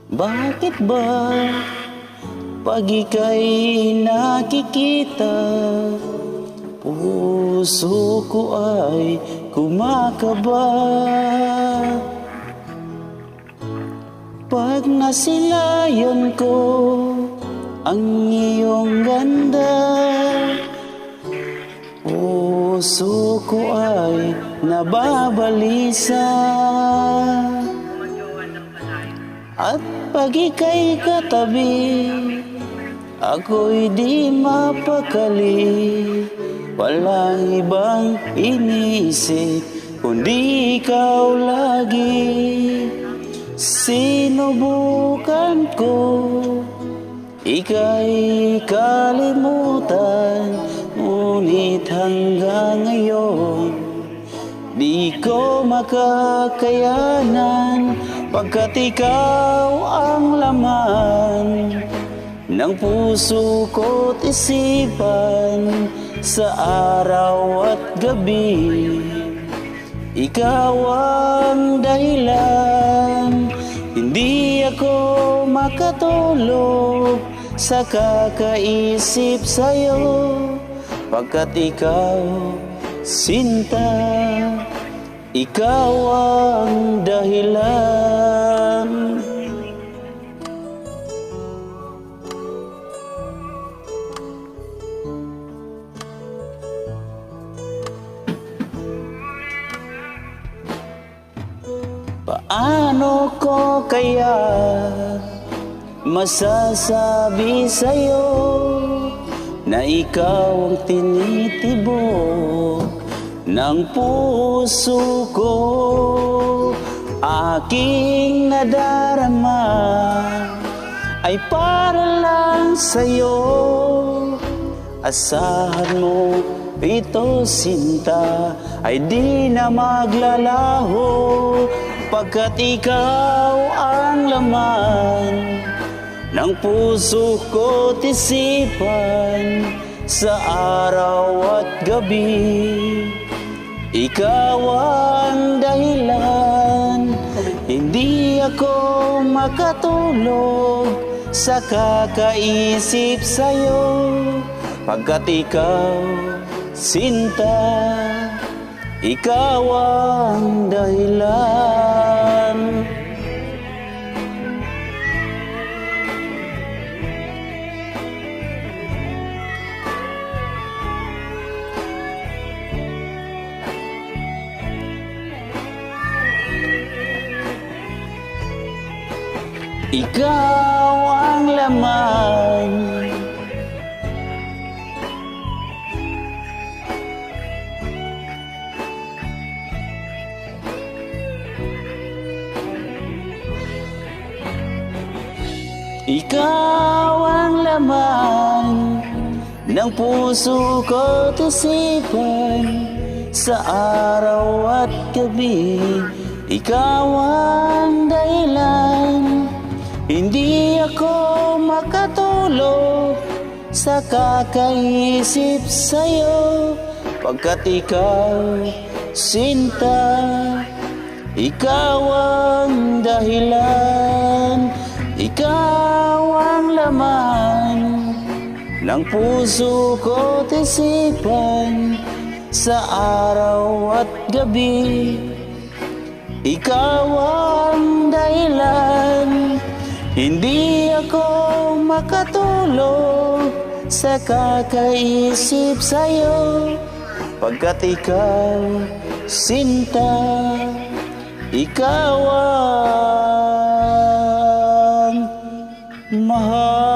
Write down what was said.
Bakit ba pag ika'y nakikita, puso ko ay kumakaba? Pag nasilayan ko ang iyong ganda, puso ko ay nababalisa. At pag ika'y katabi, ako'y di mapakali. Walang ibang iniisip kundi ikaw lagi. Sinubukan ko ika'y kalimutan, ngunit hanggang ngayon di ko makakayanan, pagkat ikaw ang laman ng puso ko't isipan sa araw at gabi. Ikaw ang dahilan, hindi ako makatulog sa kakaisip sa'yo, pagkat ikaw, sinta, ikaw ang dahilan. Paano ko kaya masasabi sa'yo na ikaw ang tinitibok ng puso ko? Aking nadarama ay para lang sa'yo. Asahan mo ito, sinta, ay di na maglalaho, pagkat ikaw ang laman ng puso ko't isipan sa araw at gabi. Ikaw ang dahilan, hindi ako makatulog sa kakaisip sa'yo, pagkat ikaw, sinta, ikaw ang dahilan. Ikaw ang laman Ikaw ang laman ng puso ko't isipan sa araw at gabi. Ikaw ang dahilan, hindi ako makatulog sa kakaisip sa'yo, pagkat ikaw, sinta, ikaw ang dahilan. Ikaw ang laman ng puso ko't isipan sa araw at gabi. Ikaw ang dahilan, hindi ako makatulog sa kakaisip sa'yo, pagkat ikaw, sinta, ikaw ang mahal.